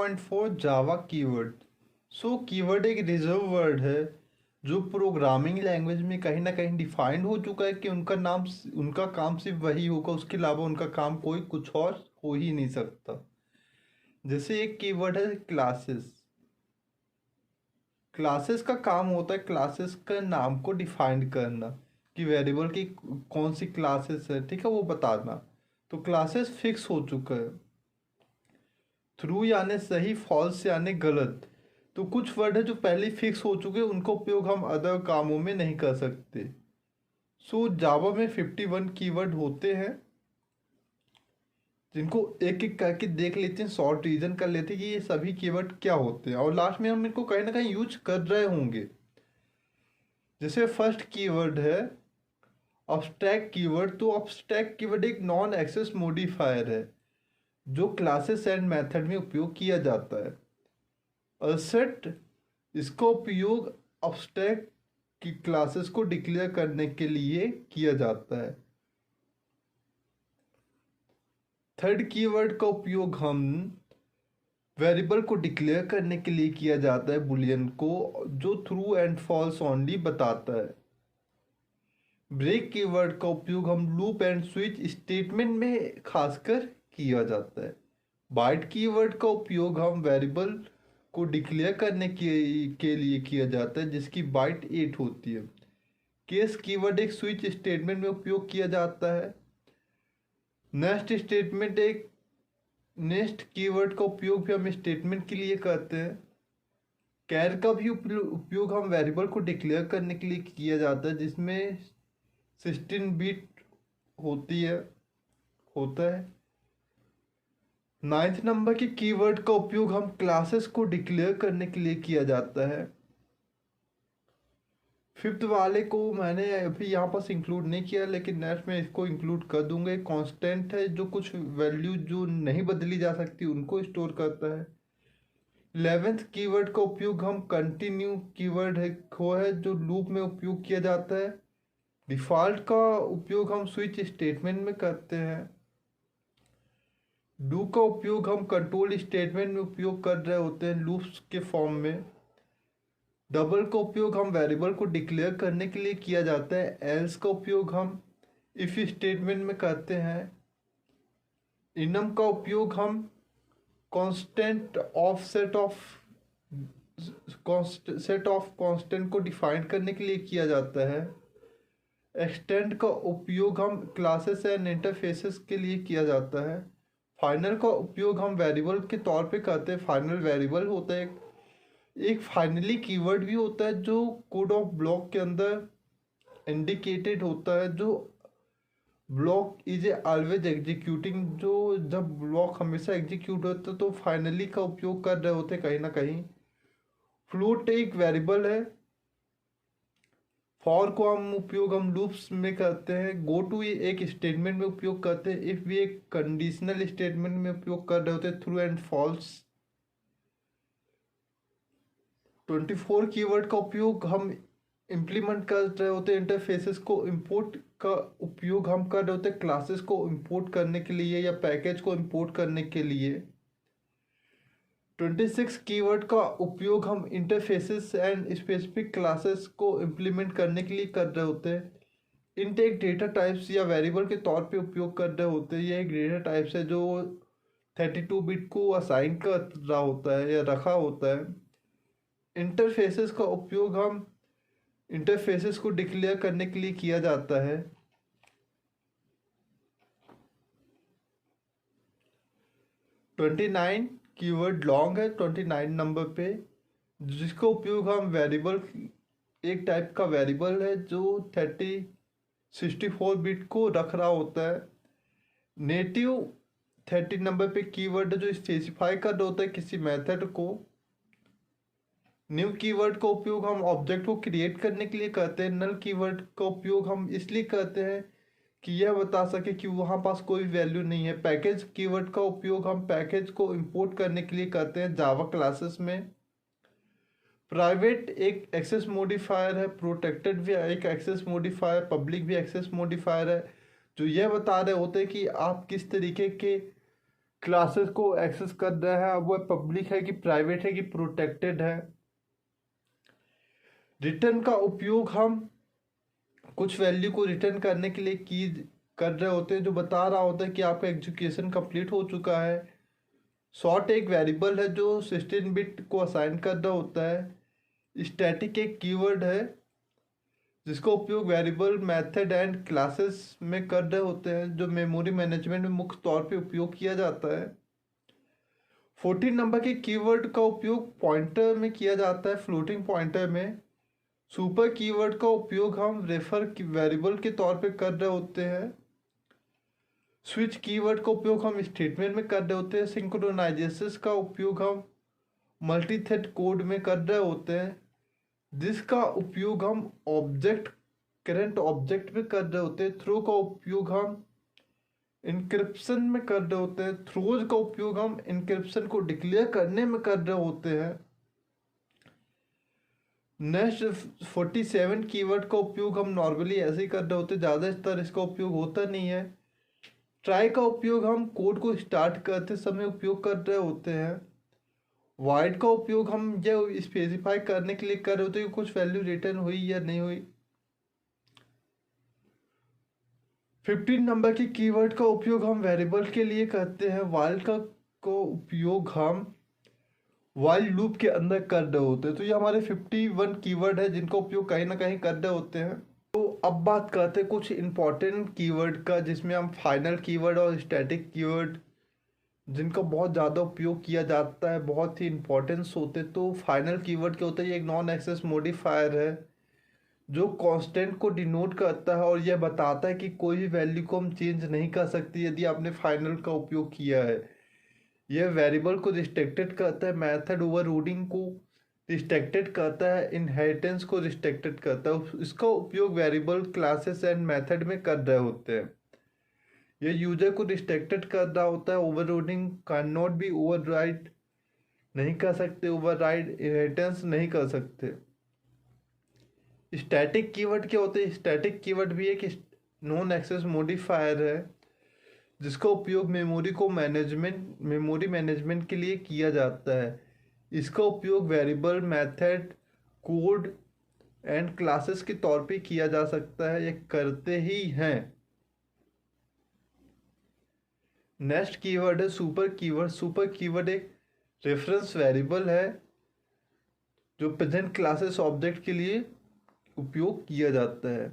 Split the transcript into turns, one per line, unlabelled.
3.4 जावा keyword. Keyword एक reserve word है जो प्रोग्रामिंग लैंग्वेज में कहीं ना कहीं डिफाइंड हो चुका है कि उनका काम सिर्फ वही होगा, उसके अलावा उनका काम कोई कुछ और हो ही नहीं सकता। जैसे एक कीवर्ड है क्लासेस। क्लासेस का काम होता है क्लासेस का नाम को डिफाइन करना कि वेरिएबल की कौन सी क्लासेस है, ठीक है, वो बताना। तो क्लासेस फिक्स हो चुका है। थ्रू यानी सही, फॉल्स यानी गलत। तो कुछ वर्ड है जो पहले फिक्स हो चुके हैं, उनका उपयोग हम अदर कामों में नहीं कर सकते। जावा में 51 कीवर्ड होते हैं जिनको एक एक करके देख लेते हैं, शॉर्ट रीजन कर लेते हैं कि ये सभी कीवर्ड क्या होते हैं, और लास्ट में हम इनको कहीं ना कहीं यूज कर रहे होंगे। जैसे फर्स्ट कीवर्ड है अब्स्ट्रैक्ट कीवर्ड। तो अब्स्ट्रैक्ट कीवर्ड एक नॉन एक्सेस मॉडिफायर है जो क्लासेस एंड मेथड में उपयोग किया जाता है। असर्ट, इसका उपयोग अब्स्ट्रैक्ट की क्लासेस को डिक्लेयर करने के लिए किया जाता है। थर्ड कीवर्ड का उपयोग हम वेरिएबल को डिक्लेयर करने के लिए किया जाता है, बुलियन को, जो ट्रू एंड फॉल्स ओनली बताता है। ब्रेक कीवर्ड का उपयोग हम लूप एंड स्विच स्टेटमेंट में खासकर किया जाता है। बाइट कीवर्ड का उपयोग हम वेरिएबल को डिक्लेयर करने के लिए किया जाता है जिसकी बाइट 8 होती है। केस कीवर्ड एक स्विच स्टेटमेंट में उपयोग किया जाता है। नेक्स्ट कीवर्ड का उपयोग भी हम स्टेटमेंट के लिए करते हैं। कैर का भी उपयोग हम वेरिएबल को डिक्लेयर करने के लिए किया जाता है जिसमें 16 बिट होता है। 9th नंबर के कीवर्ड का उपयोग हम क्लासेस को डिक्लेयर करने के लिए किया जाता है। 5th वाले को मैंने अभी यहाँ पास इंक्लूड नहीं किया, लेकिन नेक्स्ट में इसको इंक्लूड कर दूंगा। एक कांस्टेंट है जो कुछ वैल्यू जो नहीं बदली जा सकती उनको स्टोर करता है। 11th कीवर्ड का उपयोग हम कंटिन्यू कीवर्ड है जो लूप में उपयोग किया जाता है। डिफ़ॉल्ट का उपयोग हम स्विच स्टेटमेंट में करते हैं। डू का उपयोग हम कंट्रोल स्टेटमेंट में उपयोग कर रहे होते हैं लूप्स के फॉर्म में। डबल का उपयोग हम वेरिएबल को डिक्लेयर करने के लिए किया जाता है। एल्स का उपयोग हम इफ स्टेटमेंट में करते हैं। इनम का उपयोग हम constant of set of constant को डिफाइन करने के लिए किया जाता है। एक्सटेंड का उपयोग हम क्लासेस एंड इंटरफेसेस के लिए किया जाता है। फाइनल का उपयोग हम वेरिएबल के तौर पे करते हैं। फाइनल वेरिएबल होता है। एक फाइनली कीवर्ड भी होता है जो कोड ऑफ ब्लॉक के अंदर इंडिकेटेड होता है, जो ब्लॉक इज ऑलवेज एग्जीक्यूटिंग। जो जब ब्लॉक हमेशा एग्जीक्यूट होता है तो फाइनली का उपयोग कर रहे होते कहीं ना कहीं। फ्लोट एक वेरिएबल है। फॉर को हम लूप्स में करते हैं। गो टू एक स्टेटमेंट में उपयोग करते हैं। इफ भी एक कंडीशनल स्टेटमेंट में उपयोग कर रहे होते हैं। True and false. 24 कीवर्ड का उपयोग हम इम्प्लीमेंट कर रहे होते हैं। इंटरफेसेस को इंपोर्ट का उपयोग हम कर रहे होते हैं क्लासेस को इंपोर्ट करने के लिए या पैकेज को इंपोर्ट करने के लिए। 26 कीवर्ड का उपयोग हम इंटरफेसेस एंड स्पेसिफिक क्लासेस को इम्प्लीमेंट करने के लिए कर रहे होते हैं। इंट एक डेटा टाइप्स या वेरिएबल के तौर पे उपयोग कर रहे होते हैं। यह एक डेटा टाइप्स है जो 32 बिट को असाइन कर रहा होता है या रखा होता है। इंटरफेसेस का उपयोग हम इंटरफेसेस को डिक्लेयर करने के लिए किया जाता है। ट्वेंटी नाइन कीवर्ड लॉन्ग है 29 नंबर पे, जिसका उपयोग हम वेरिएबल, एक टाइप का वेरिएबल है जो 64 बिट को रख रहा होता है। नेटिव 30 नंबर पे कीवर्ड जो स्पेसिफाई कर रहा होता है किसी मेथड को। न्यू कीवर्ड का उपयोग हम ऑब्जेक्ट को क्रिएट करने के लिए करते हैं। नल कीवर्ड का उपयोग हम इसलिए करते हैं कि यह बता सके कि वहाँ पास कोई वैल्यू नहीं है। पैकेज कीवर्ड का उपयोग हम पैकेज को इंपोर्ट करने के लिए करते हैं जावा क्लासेस में। प्राइवेट एक एक्सेस मॉडिफायर है। प्रोटेक्टेड भी एक एक्सेस मॉडिफायर, पब्लिक भी एक्सेस मॉडिफायर है, जो यह बता रहे होते हैं कि आप किस तरीके के क्लासेस को एक्सेस कर रहा है, अब वह पब्लिक है कि प्राइवेट है कि प्रोटेक्टेड है। रिटर्न का उपयोग हम कुछ वैल्यू को रिटर्न करने के लिए कर रहे होते हैं, जो बता रहा होता है कि आपका एजुकेशन कंप्लीट हो चुका है। सॉर्ट एक वेरिएबल है जो 16 बिट को असाइन कर रहा होता है। स्टैटिक एक कीवर्ड है जिसका उपयोग वेरिएबल, मेथड एंड क्लासेस में कर रहे होते हैं, जो मेमोरी मैनेजमेंट में मुख्य तौर पे उपयोग किया जाता है। 14 नंबर के कीवर्ड का उपयोग पॉइंटर में किया जाता है, फ्लोटिंग पॉइंटर में। सुपर कीवर्ड का उपयोग हम रेफर वेरिएबल के तौर पे कर रहे होते हैं। स्विच कीवर्ड का उपयोग हम स्टेटमेंट में कर रहे होते हैं। सिंक्रोनाइजेशन का उपयोग हम मल्टीथ्रेड कोड में कर रहे होते हैं, जिसका उपयोग हम ऑब्जेक्ट, करंट ऑब्जेक्ट में कर रहे होते हैं। थ्रो का उपयोग हम इंक्रिप्शन में कर रहे होते हैं। थ्रोज का उपयोग हम इंक्रिप्शन को डिक्लेयर करने में कर रहे होते हैं। नेक्स्ट 47 कीवर्ड का उपयोग हम नॉर्मली ऐसे ही कर रहे होते हैं, ज़्यादातर इसका उपयोग होता नहीं है। ट्राई का उपयोग हम कोड को स्टार्ट करते समय उपयोग कर रहे होते हैं। वाइड का उपयोग हम यह स्पेसिफाई करने के लिए कर रहे होते हैं कि कुछ वैल्यू रिटर्न हुई या नहीं हुई। 15 नंबर की कीवर्ड का उपयोग हम वेरिएबल के लिए करते हैं। वाइल का को उपयोग हम वाइल लूप के अंदर कर रहे होते हैं। तो ये हमारे 51 कीवर्ड है जिनका उपयोग कहीं ना कहीं कर रहे होते हैं। तो अब बात करते हैं कुछ इंपॉर्टेंट कीवर्ड का, जिसमें हम फाइनल कीवर्ड और स्टैटिक कीवर्ड जिनका बहुत ज़्यादा उपयोग किया जाता है, बहुत ही इंपॉर्टेंस होते हैं। तो फाइनल कीवर्ड क्या होता है? ये एक नॉन एक्सेस मॉडिफायर है जो कांस्टेंट को डिनोट करता है और यह बताता है कि कोई भी वैल्यू को हम चेंज नहीं कर सकते यदि आपने फाइनल का उपयोग किया है। यह वेरिएबल को रिस्ट्रिक्टेड करता है, मेथड ओवरलोडिंग को रिस्ट्रिक्टेड करता है, इनहेरिटेंस को रिस्ट्रिक्टेड करता है। इसका उपयोग वेरिएबल, क्लासेस एंड मेथड में कर रहे होते हैं। यह यूजर को रिस्ट्रिक्टेड कर रहा होता है। Overloading can not be override, नहीं कर सकते ओवरराइड, इनहेरिटेंस नहीं कर सकते। स्टैटिक कीवर्ड क्या होते हैं? स्टैटिक कीवर्ड भी एक नॉन एक्सेस मॉडिफायर है जिसका उपयोग मेमोरी मैनेजमेंट के लिए किया जाता है। इसका उपयोग variable, method, code and classes के तौर पे किया जा सकता है, ये करते ही हैं। नेक्स्ट कीवर्ड है सुपर कीवर्ड। सुपर कीवर्ड एक रेफरेंस वेरिएबल है जो प्रेजेंट क्लासेस ऑब्जेक्ट के लिए उपयोग किया जाता है।